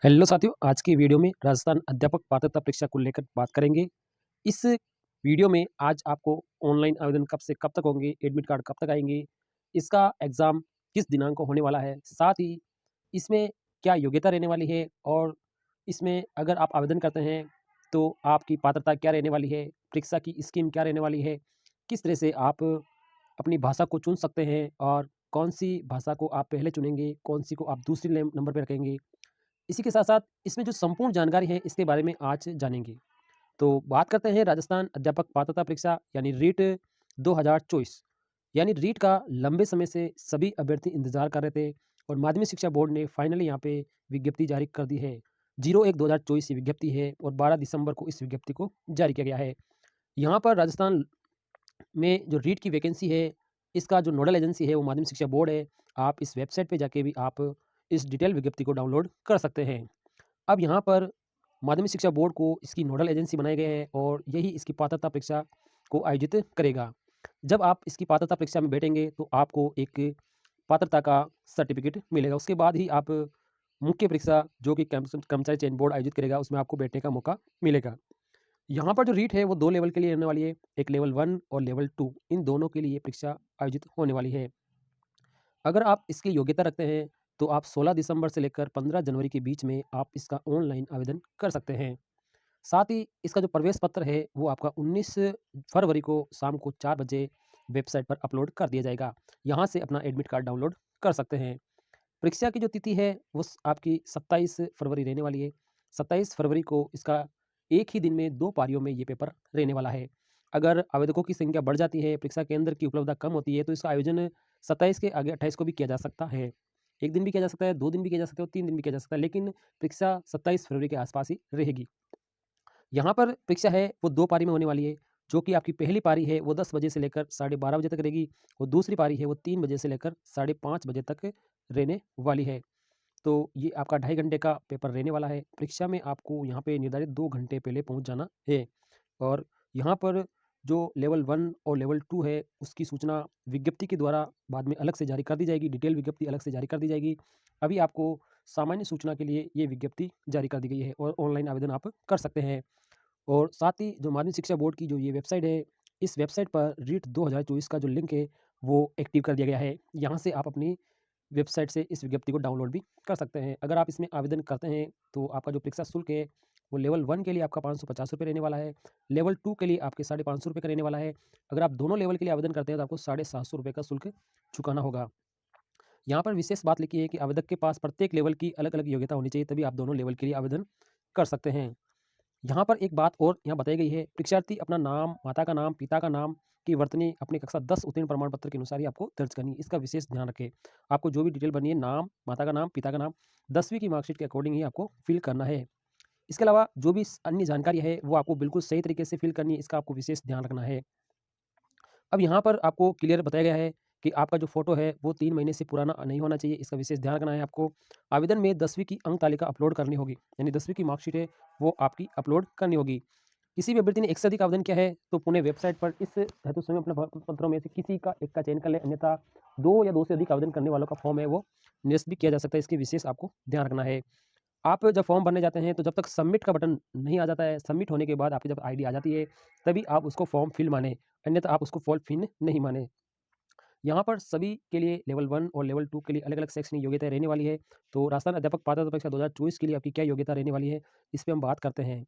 Hello साथियों, आज की वीडियो में राजस्थान अध्यापक पात्रता परीक्षा को लेकर बात करेंगे। इस वीडियो में आज आपको ऑनलाइन आवेदन कब से कब तक होंगे, एडमिट कार्ड कब तक आएँगे, इसका एग्ज़ाम किस दिनांक को होने वाला है, साथ ही इसमें क्या योग्यता रहने वाली है और इसमें अगर आप आवेदन करते हैं, तो आपकी पात्रता क्या रहने वाली है, परीक्षा की स्कीम क्या रहने वाली है, किस तरह से आप अपनी भाषा को चुन सकते हैं और कौन-सी भाषा को आप पहले चुनेंगे, कौन-सी को आप दूसरी नंबर पे रखेंगे। इसी के साथ-साथ इसमें जो संपूर्ण जानकारी है, इसके बारे में आज जानेंगे। तो बात करते हैं राजस्थान अध्यापक पात्रता परीक्षा यानी रीट 2024 यानी रीट का लंबे समय से सभी अभ्यर्थी इंतज़ार कर रहे थे और माध्यमिक शिक्षा बोर्ड ने फाइनली यहाँ पे विज्ञप्ति जारी कर दी है। 01/2024 ये विज्ञप्ति है और 12 दिसंबर को इस विज्ञप्ति को जारी किया गया है। यहाँ पर राजस्थान में जो रीट की वैकेंसी है, इसका जो नोडल एजेंसी है, वो माध्यमिक शिक्षा बोर्ड है। आप इस वेबसाइट पे जाके भी आप इस डिटेल विज्ञप्ति को डाउनलोड कर सकते हैं। अब यहाँ पर माध्यमिक शिक्षा बोर्ड को इसकी नोडल एजेंसी बनाए गए हैं और यही इसकी पात्रता परीक्षा को आयोजित करेगा। जब आप इसकी पात्रता परीक्षा में बैठेंगे तो आपको एक पात्रता का सर्टिफिकेट मिलेगा। उसके बाद ही आप मुख्य परीक्षा जो कि कर्मचारी चयन बोर्ड आयोजित करेगा उसमें आपको बैठने का मौका मिलेगा। यहाँ पर जो रीट है वो 2 लेवल के लिए रहने वाली है। एक लेवल 1 और लेवल 2 इन दोनों के लिए परीक्षा आयोजित होने वाली है। अगर आप इसकी योग्यता रखते हैं तो आप 16 दिसंबर से लेकर 15 जनवरी के बीच में आप इसका ऑनलाइन आवेदन कर सकते हैं। साथ ही इसका जो प्रवेश पत्र है वो आपका 19 फरवरी को शाम को 4 बजे वेबसाइट पर अपलोड कर दिया जाएगा। यहाँ से अपना एडमिट कार्ड डाउनलोड कर सकते हैं। परीक्षा की जो तिथि है वो आपकी 27 फरवरी रहने वाली है। 27 फरवरी को इसका एक ही दिन में 2 पारियों में ये पेपर रहने वाला है। अगर आवेदकों की संख्या बढ़ जाती है, परीक्षा केंद्र की उपलब्धता कम होती है, तो इसका आयोजन 27 के आगे 28 को भी किया जा सकता है। 1 दिन भी किया जा सकता है, 2 दिन भी किया जा सकता है और 3 दिन भी किया जा सकता है, लेकिन परीक्षा 27 फरवरी के आसपास ही रहेगी। यहाँ पर परीक्षा है वो 2 पारी में होने वाली है, जो कि आपकी पहली पारी है वो 10 बजे से लेकर साढ़े 12 बजे तक रहेगी और दूसरी पारी है वो 3 बजे से लेकर साढ़े 5 बजे तक रहने वाली है। तो ये आपका 2.5 घंटे का पेपर रहने वाला है। परीक्षा में आपको यहाँ पे निर्धारित 2 घंटे पहले पहुँच जाना है और यहाँ पर जो लेवल 1 और लेवल 2 है, उसकी सूचना विज्ञप्ति के द्वारा बाद में अलग से जारी कर दी जाएगी, डिटेल विज्ञप्ति अलग से जारी कर दी जाएगी। अभी आपको सामान्य सूचना के लिए ये विज्ञप्ति जारी कर दी गई है और ऑनलाइन आवेदन आप कर सकते हैं। और साथ ही जो माध्यमिक शिक्षा बोर्ड की जो ये वेबसाइट है, इस वेबसाइट पर रीट 2024 का जो लिंक है, वो एक्टिव कर दिया गया है। यहाँ से आप अपनी वेबसाइट से इस विज्ञप्ति को डाउनलोड भी कर सकते हैं। अगर आप इसमें आवेदन करते हैं, तो आपका जो परीक्षा शुल्क है, वो लेवल 1 के लिए आपका ₹550 रहने वाला है, लेवल 2 के लिए आपके ₹550 का रहने वाला है। अगर आप दोनों लेवल के लिए आवेदन करते हैं, तो आपको ₹750 का शुल्क चुकाना होगा। यहाँ पर विशेष बात लिखी है कि आवेदक के पास प्रत्येक लेवल की अलग-अलग योग्यता होनी चाहिए, तभी आप दोनों लेवल के लिए आवेदन कर सकते हैं। यहाँ पर एक बात और यहाँ बताई गई है, परीक्षार्थी अपना नाम, माता का नाम, पिता का नाम की वर्तनी अपनी कक्षा 10 उत्तीर्ण प्रमाण पत्र के अनुसार ही आपको दर्ज करनी है। इसका विशेष ध्यान रखें। आपको जो भी डिटेल भरनी है, नाम, माता का नाम, पिता का नाम, 10वीं की मार्कशीट के अकॉर्डिंग ही आपको फिल करना है। इसके अलावा जो भी अन्य जानकारी है, वो आपको बिल्कुल सही तरीके से फिल करनी है, इसका आपको विशेष ध्यान रखना है। अब यहाँ पर आपको क्लियर बताया गया है कि आपका जो फ़ोटो है वो 3 महीने से पुराना नहीं होना चाहिए, इसका विशेष ध्यान रखना है आपको। आवेदन में 10वीं की अंक तालिका अपलोड करनी होगी, यानी 10वीं की मार्कशीट है वो आपकी अपलोड करनी होगी। किसी भी अभ्यर्थी ने एक से अधिक आवेदन किया है तो पुनः वेबसाइट पर इस हेतु स्वयं अपने पत्रों में से किसी का एक का चयन कर लें, अन्यथा 2 या 2 से अधिक आवेदन करने वालों का फॉर्म है वो निरस्त भी किया जा सकता है, इसकी विशेष आपको ध्यान रखना है। आप जब फॉर्म भरने जाते हैं तो जब तक सबमिट का बटन नहीं आ जाता है, सबमिट होने के बाद आपकी जब आईडी आ जाती है, तभी आप उसको फॉर्म फिल मानें, अन्यथा आप उसको फॉर्म फिल नहीं मानें। यहाँ पर सभी के लिए लेवल 1 और लेवल 2 के लिए अलग-अलग शैक्षणिक योग्यता रहने वाली है। तो राजस्थान अध्यापक पात्रता परीक्षा 2024 के लिए आपकी क्या योग्यता रहने वाली है, इस पे हम बात करते हैं।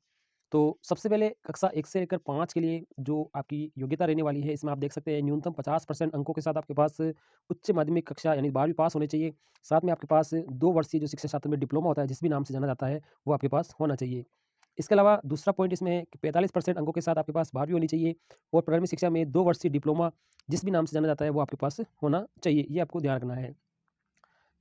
तो सबसे पहले कक्षा 1 से लेकर 5 के लिए जो आपकी योग्यता रहने वाली है, इसमें आप देख सकते हैं न्यूनतम 50% अंकों के साथ आपके पास उच्च माध्यमिक कक्षा यानी 12वीं पास होनी चाहिए। साथ में आपके पास 2 वर्षीय जो शिक्षा शास्त्र में डिप्लोमा होता है, जिस भी नाम से जाना जाता है, वो आपके पास होना चाहिए। इसके अलावा दूसरा पॉइंट इसमें है कि 45% अंकों के साथ आपके पास 12वीं होनी चाहिए और प्रारंभिक शिक्षा में 2 वर्षीय डिप्लोमा जिस भी नाम से जाना जाता है, वो आपके पास होना चाहिए। ये आपको ध्यान रखना है।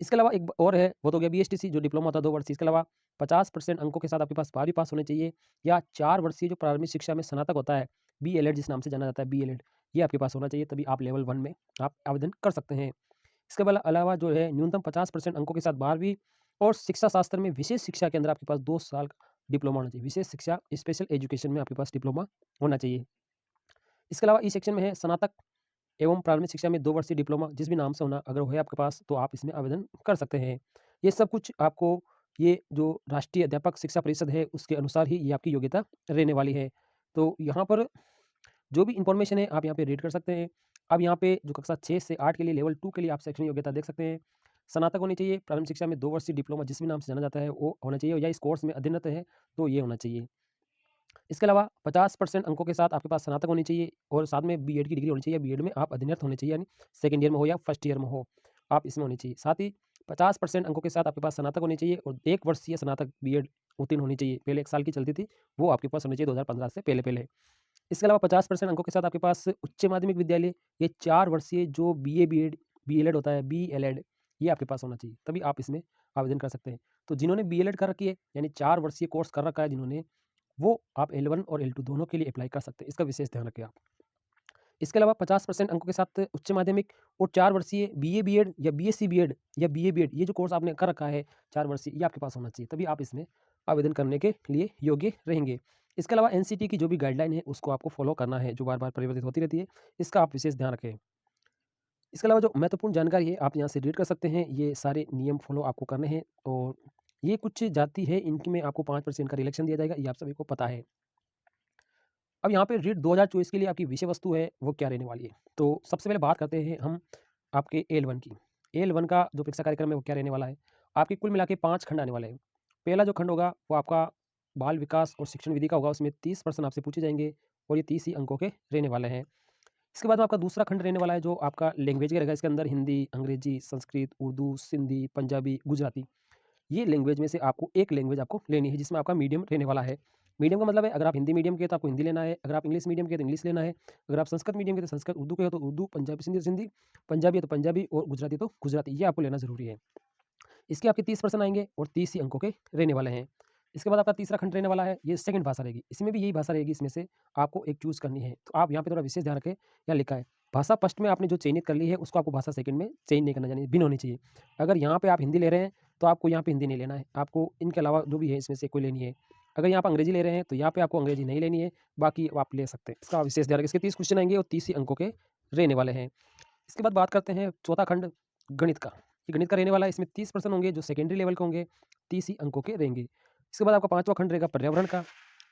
इसके अलावा एक और है, वो तो हो गया बीएसटीसी जो डिप्लोमा होता है 2 वर्षीय। इसके अलावा 50% अंकों के साथ आपके पास 12वीं पास होने चाहिए या 4 वर्षीय जो प्रारंभिक शिक्षा में स्नातक होता है, बीएलएड जिस नाम से जाना जाता है बीएलएड, ये आपके पास होना चाहिए, तभी आप लेवल 1 में आप आवेदन कर सकते हैं। इसके अलावा जो है न्यूनतम 50% अंकों के साथ 12वीं और शिक्षा शास्त्र में विशेष शिक्षा के अंदर आपके पास 2 साल का डिप्लोमा होना चाहिए। विशेष शिक्षा स्पेशल एजुकेशन में आपके पास डिप्लोमा होना चाहिए। इसके अलावा ई सेक्शन में है स्नातक एवं प्रारंभिक शिक्षा में 2 वर्षीय डिप्लोमा जिस भी नाम से होना अगर है आपके पास तो आप इसमें आवेदन कर सकते हैं। ये सब कुछ आपको ये जो राष्ट्रीय अध्यापक शिक्षा परिषद है उसके अनुसार ही ये आपकी योग्यता रहने वाली है। तो यहाँ पर जो भी इन्फॉर्मेशन है आप यहाँ पे रीड कर सकते हैं। अब यहाँ पे जो कक्षा 6 से 8 के लिए लेवल 2 के लिए आप शैक्षणिक योग्यता देख सकते हैं। स्नातक होनी चाहिए, प्रारंभिक शिक्षा में 2 वर्षीय डिप्लोमा जिस भी नाम से जाना जाता है वो होना चाहिए, या इस कोर्स में अध्ययनरत है तो ये होना चाहिए। इसके अलावा 50% अंकों के साथ आपके पास स्नातक होनी चाहिए और साथ में बीएड की डिग्री होनी चाहिए। बीएड में आप अध्ययनरत होने चाहिए, यानी सेकंड ईयर में हो या फर्स्ट ईयर में हो, आप इसमें होनी चाहिए। साथ ही 50% अंकों के साथ आपके पास स्नातक होनी चाहिए और 1 वर्षीय स्नातक बीएड उत्तीर्ण होनी चाहिए। पहले 1 साल की चलती थी, वो आपके पास होनी चाहिए 2015 से पहले-पहले। इसके अलावा 50% अंकों के साथ आपके पास उच्च माध्यमिक विद्यालय, ये 4 वर्षीय जो बीए, बीएड, डीएलएड होता है, बीएलएड, ये आपके पास होना चाहिए, तभी आप इसमें आवेदन कर सकते हैं। तो जिन्होंने बीएलएड कर रखी है, यानी 4 वर्षीय कोर्स कर रखा है जिन्होंने, वो आप L1 और L2 दोनों के लिए अप्लाई कर सकते हैं। इसका विशेष ध्यान रखें आप। इसके अलावा 50% अंकों के साथ उच्च माध्यमिक और 4 वर्षीय बीए, बीएड या बीएससी बीएड या बीए, बीएड, ये जो कोर्स आपने कर रखा है 4 वर्षीय, ये आपके पास होना चाहिए, तभी आप इसमें आवेदन करने के लिए योग्य रहेंगे। इसके अलावा एनसीटी की जो भी गाइडलाइन है उसको आपको फॉलो करना है, जो बार-बार परिवर्तित होती रहती है, इसका आप विशेष ध्यान रखें। इसके अलावा जो महत्वपूर्ण जानकारी है आप यहाँ से रीड कर सकते हैं, ये सारे नियम फॉलो आपको करने हैं। और ये कुछ जाति है, इनमें आपको 5% का रिलैक्सेशन दिया जाएगा, ये आप सभी को पता है। अब यहाँ पे रीट 2024 के लिए आपकी विषय वस्तु है वो क्या रहने वाली है। तो सबसे पहले बात करते हैं हम आपके L1 की। L1 का जो परीक्षा कार्यक्रम है वो क्या रहने वाला है। आपके कुल मिला के 5 खंड आने वाले हैं। पहला जो खंड होगा वो आपका बाल विकास और शिक्षण विधि का होगा, उसमें 30 प्रश्न आपसे पूछे जाएंगे और ये 30 ही अंकों के रहने वाले हैं। इसके बाद में आपका दूसरा खंड रहने वाला है जो आपका लैंग्वेज का रहेगा। इसके अंदर हिंदी, अंग्रेजी, संस्कृत, उर्दू, सिंधी, पंजाबी, गुजराती, ये लैंग्वेज में से आपको एक लैंग्वेज आपको लेनी है जिसमें आपका मीडियम रहने वाला है। मीडियम का मतलब है अगर आप हिंदी मीडियम के तो आपको हिंदी लेना है, अगर आप इंग्लिश मीडियम के तो इंग्लिश लेना है, अगर आप संस्कृत मीडियम के तो संस्कृत, उर्दू के हो तो उर्दू, पंजाबी सिंधी तो सिंधी, पंजाबी है तो पंजाबी और गुजराती तो गुजराती, ये आपको लेना ज़रूरी है। इसके आपके 30 प्रश्न आएँगे और 30 ही अंकों के रहने वाले हैं। इसके बाद आपका तीसरा खंड रहने वाला है, ये सेकंड भाषा रहेगी। इसमें भी यही भाषा रहेगी, इसमें से आपको एक चूज़ करनी है। तो आप यहाँ पे थोड़ा विशेष ध्यान रखें, यहाँ लिखा है भाषा फर्स्ट में आपने जो चयनित कर ली है उसको आपको भाषा सेकंड में चेंज नहीं करना, यानी भिन्न होनी चाहिए। अगर यहाँ पे आप हिंदी ले रहे हैं तो आपको यहाँ पे हिंदी नहीं लेना है, आपको इनके अलावा जो भी है इसमें से कोई लेनी है। अगर यहाँ पे अंग्रेजी ले रहे हैं तो यहाँ पे आपको अंग्रेजी नहीं लेनी है, बाकी आप ले सकते हैं। इसका विशेष ध्यान रखें। इसके 30 क्वेश्चन आएँगे और 30 ही अंकों के रहने वाले हैं। इसके बाद बात करते हैं चौथा खंड गणित का। ये गणित का रहने वाला है, इसमें 30 प्रश्न होंगे जो सेकेंडरी लेवल के होंगे, 30 ही अंकों के रहेंगे। इसके बाद आपका पाँचवाँ खंड रहेगा पर्यावरण का।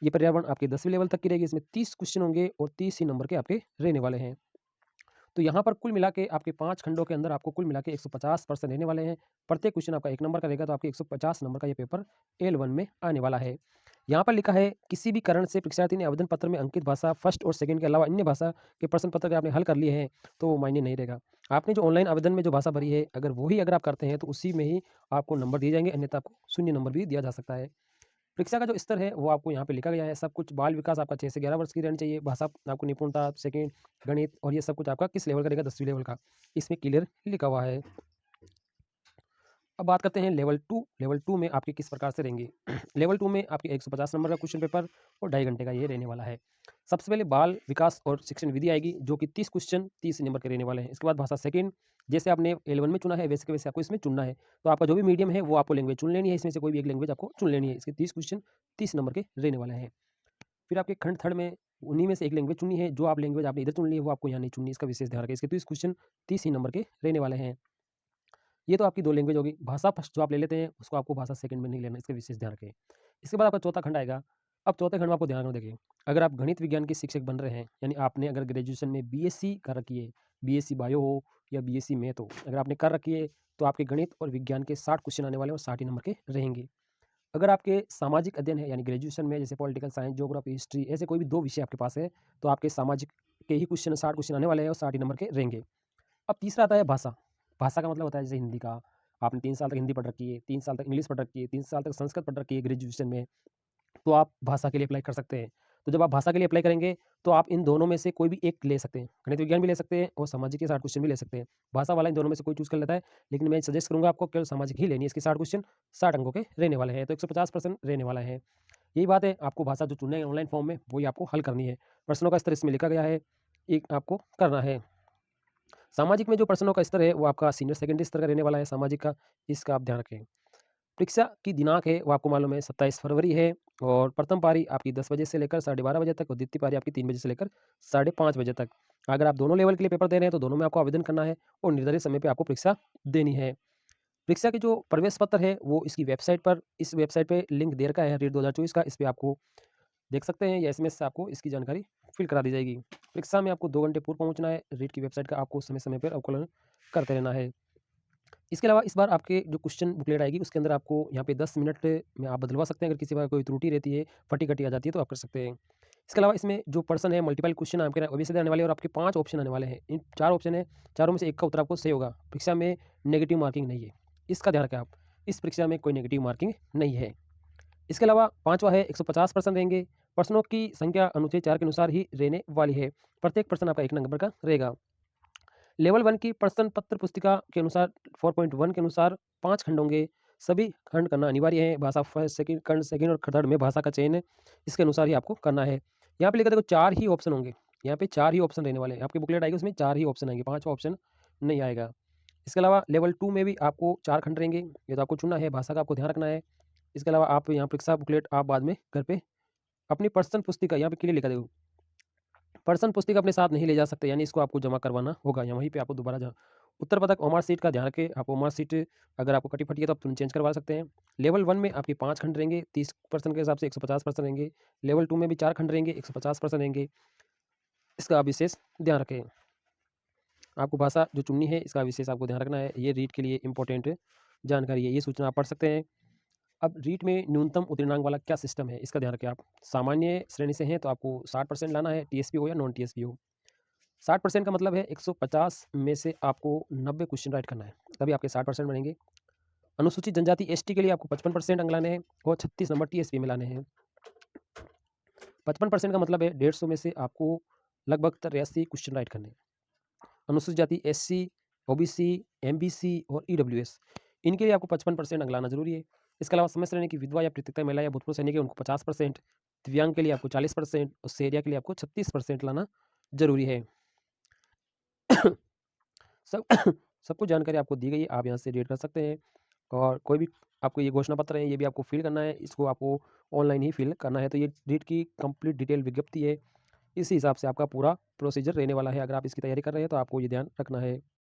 ये पर्यावरण आपके 10वीं लेवल तक की रहेगी, इसमें 30 क्वेश्चन होंगे और 30 ही नंबर के आपके रहने वाले हैं। तो यहाँ पर कुल मिला के आपके 5 खंडों के अंदर आपको कुल मिला के 150 प्रश्न रहने वाले हैं। प्रत्येक क्वेश्चन आपका 1 नंबर का रहेगा, तो आपके 150 नंबर का ये पेपर L1 में आने वाला है। यहाँ पर लिखा है किसी भी कारण से परीक्षार्थी ने आवेदन पत्र में अंकित भाषा फर्स्ट और सेकंड के अलावा अन्य भाषा के प्रश्न पत्र अगर आपने हल कर लिए हैं तो वो मायने नहीं रहेगा। आपने जो ऑनलाइन आवेदन में जो भाषा भरी है अगर वही अगर आप करते हैं तो उसी में ही आपको नंबर दिए जाएंगे, अन्यथा आपको शून्य नंबर भी दिया जा सकता है। परीक्षा का जो स्तर है वो आपको यहाँ पे लिखा गया है। सब कुछ बाल विकास आपका 6 से 11 वर्ष की रहनी चाहिए। भाषा आपको निपुणता, सेकंड गणित और ये सब कुछ आपका किस लेवल का रहेगा, 10वीं लेवल का, इसमें क्लियर लिखा हुआ है। अब बात करते हैं लेवल 2। लेवल 2 में आपके किस प्रकार से रहेंगे। लेवल 2 में आपके 150 नंबर का क्वेश्चन पेपर और 2.5 घंटे का ये रहने वाला है। सबसे पहले बाल विकास और शिक्षण विधि आएगी जो कि 30 क्वेश्चन 30 नंबर के रहने वाले हैं। इसके बाद भाषा सेकंड, जैसे आपने L1 में चुना है वैसे के वैसे आपको इसमें चुनना है। तो आपका जो भी मीडियम है वो आपको लैंग्वेज चुन लेनी है, इसमें से कोई भी एक लैंग्वेज आपको चुन लेनी है। इसके 30 क्वेश्चन 30 नंबर के रहने वाले हैं। फिर आपके खंड थर्ड में उन्हीं में से एक लैंग्वेज चुननी है, जो आप लैंग्वेज आपने इधर चुन ली है वो आपको यहाँ नहीं चुननी, इसका विशेष ध्यान रखें। इसके 30 क्वेश्चन 30 ही नंबर के रहने वाले हैं। ये तो आपकी 2 लैंग्वेज होगी। भाषा फर्स्ट जो आप ले लेते हैं उसको आपको भाषा सेकंड में नहीं लेना, इसका विशेष ध्यान रखें। इसके बाद आपका चौथा खंड आएगा। अब चौथे खंड में आपको ध्यान रखना, देखिए अगर आप गणित विज्ञान के शिक्षक बन रहे हैं, यानी आपने अगर ग्रेजुएशन में बीएससी कर रखी है, बीएससी बायो हो या बीएससी मैथ हो, अगर आपने कर रखी है तो आपके गणित और विज्ञान के 60 क्वेश्चन आने वाले हैं और 60 ही नंबर के रहेंगे। अगर आपके सामाजिक अध्ययन है यानी ग्रेजुएशन में जैसे पॉलिटिकल साइंस, ज्योग्राफी, हिस्ट्री, ऐसे कोई भी 2 विषय आपके पास है तो आपके सामाजिक के ही क्वेश्चन 60 क्वेश्चन आने वाले हैं और 60 ही नंबर के रहेंगे। अब तीसरा आता है भाषा। भाषा का मतलब होता है जैसे हिंदी का, आपने 3 साल तक हिंदी पढ़ रखी है, 3 साल तक इंग्लिश पढ़ रखी है, 3 साल तक संस्कृत पढ़ रखी है ग्रेजुएशन में, तो आप भाषा के लिए अप्लाई कर सकते हैं। तो जब आप भाषा के लिए अप्लाई करेंगे तो आप इन दोनों में से कोई भी एक ले सकते हैं। गणित विज्ञान भी ले सकते हैं और सामाजिक के 60 क्वेश्चन भी ले सकते हैं। भाषा वाला इन दोनों में से कोई चूज़ कर लेता है, लेकिन मैं सजेस्ट करूँगा आपको केवल सामाजिक ही लेनी है। इसके 60 क्वेश्चन 60 अंकों के रहने वाले हैं, तो 150% रहने वाला है। यही बात है, आपको भाषा जो चुनना है ऑनलाइन फॉर्म में वही आपको हल करनी है। प्रश्नों का स्तर इसमें लिखा गया है, एक आपको करना है। सामाजिक में जो प्रश्नों का स्तर है वो आपका सीनियर सेकेंडरी स्तर का रहने वाला है सामाजिक का, इसका आप ध्यान रखें। परीक्षा की दिनांक है वो आपको मालूम है 27 फरवरी है और प्रथम पारी आपकी 10 बजे से लेकर 12:30 बजे तक और द्वितीय पारी आपकी 3 बजे से लेकर 5:30 बजे तक। अगर आप दोनों लेवल के लिए पेपर दे रहे हैं तो दोनों में आपको आवेदन करना है और निर्धारित समय पे आपको परीक्षा देनी है। परीक्षा के जो प्रवेश पत्र है वो इसकी वेबसाइट पर, इस वेबसाइट पे लिंक दे रखा है रीट 2024 का, इस पे आपको देख सकते हैं या एसएमएस से आपको इसकी जानकारी फिल करा दी जाएगी। परीक्षा में आपको 2 घंटे पूर्व पहुँचना है, रीट की वेबसाइट का आपको समय-समय पर अवलोकन करते रहना है। इसके अलावा इस बार आपके जो क्वेश्चन बुकलेट आएगी उसके अंदर आपको यहाँ पे 10 मिनट में आप बदलवा सकते हैं, अगर किसी बार कोई त्रुटि रहती है, फटी-कटी आ जाती है तो आप कर सकते हैं। इसके अलावा इसमें जो पर्सन है मल्टीपल क्वेश्चन आपके ओबीसी से आने वाले हैं और आपके 5 ऑप्शन आने वाले हैं। इन 4 ऑप्शन है, चारों में से एक का उत्तर आपको सही होगा। परीक्षा में नेगेटिव मार्किंग नहीं है, इसका ध्यान रखें आप। इस परीक्षा में कोई नेगेटिव मार्किंग नहीं है। इसके अलावा 5वां है 150 प्रश्न रहेंगे। प्रश्नों की संख्या अनुच्छेद 4 के अनुसार ही रहने वाली है। प्रत्येक प्रश्न आपका 1 नंबर का रहेगा। लेवल 1 की प्रश्न पत्र पुस्तिका के अनुसार 4.1 के अनुसार 5 खंड होंगे। सभी खंड करना अनिवार्य है। भाषा फर्स्ट सेकंड खंड सेकंड और थर्ड में भाषा का चयन इसके अनुसार ही आपको करना है। यहाँ पे लिखा देखो 4 ही ऑप्शन होंगे। यहाँ पे 4 ही ऑप्शन रहने वाले हैं। आपकी बुकलेट आएगी उसमें 4 ही ऑप्शन आएंगे, 5वां ऑप्शन नहीं आएगा। इसके अलावा लेवल 2 में भी आपको 4 खंड रहेंगे। ये तो आपको चुनना है, भाषा का आपको ध्यान रखना है। इसके अलावा आप यहाँ परीक्षा बुकलेट आप बाद में घर पे अपनी पर्सनल पुस्तिका यहाँ पे क्लियर लिखा देखो। पर्सनल पुस्तिका अपने साथ नहीं ले जा सकते, यानी इसको आपको जमा करवाना होगा या वहीं पे आपको दोबारा जा उत्तर पत्रक ओमार सीट का ध्यान रखें। आप ओमार सीट अगर आपको कटी-फटी है तो आप तुरंत चेंज करवा सकते हैं। लेवल 1 में आपके 5 खंड रहेंगे, 30% के हिसाब से 150% रहेंगे। लेवल 2 में भी 4 खंड रहेंगे, 150% रहेंगे। इसका आप विशेष ध्यान रखें। आपको भाषा जो चुननी है इसका विशेष आपको ध्यान रखना है। ये रीट के लिए इम्पोर्टेंट जानकारी है, ये सूचना आप पढ़ सकते हैं। अब रीट में न्यूनतम उत्तीर्णांक वाला क्या सिस्टम है, इसका ध्यान रखें आप। सामान्य श्रेणी से हैं तो आपको 60% लाना है, टीएसपी हो या नॉन टीएसपी हो। 60% का मतलब है 150 में से आपको 90 क्वेश्चन राइट करना है, तभी आपके 60% बनेंगे। अनुसूचित जनजाति एसटी के लिए आपको 55% अंक लाने हैं और 36 नंबर टीएसपी में लाने हैं। 55% का मतलब है 150 में से आपको लगभग 83 क्वेश्चन राइट करने हैं। अनुसूचित जाति एससी, ओबीसी, एमबीसी और ईडब्ल्यूएस इनके लिए आपको 55% अंक लाना जरूरी है। इसके अलावा समय श्रेणी की विधवा या पृथकता महिला या भूतपूर्व सैनिक है उनको 50%, दिव्यांग के लिए आपको 40% और सेरिया के लिए आपको 36% लाना जरूरी है। सब सब कुछ जानकारी आपको दी गई है, आप यहाँ से रीड कर सकते हैं। और कोई भी आपको ये घोषणा पत्र है ये भी आपको फिल करना है, इसको आपको ऑनलाइन ही फिल करना है। तो ये रीट की कंप्लीट डिटेल विज्ञप्ति है, इसी हिसाब से आपका पूरा प्रोसीजर रहने वाला है। अगर आप इसकी तैयारी कर रहे हैं तो आपको ये ध्यान रखना है।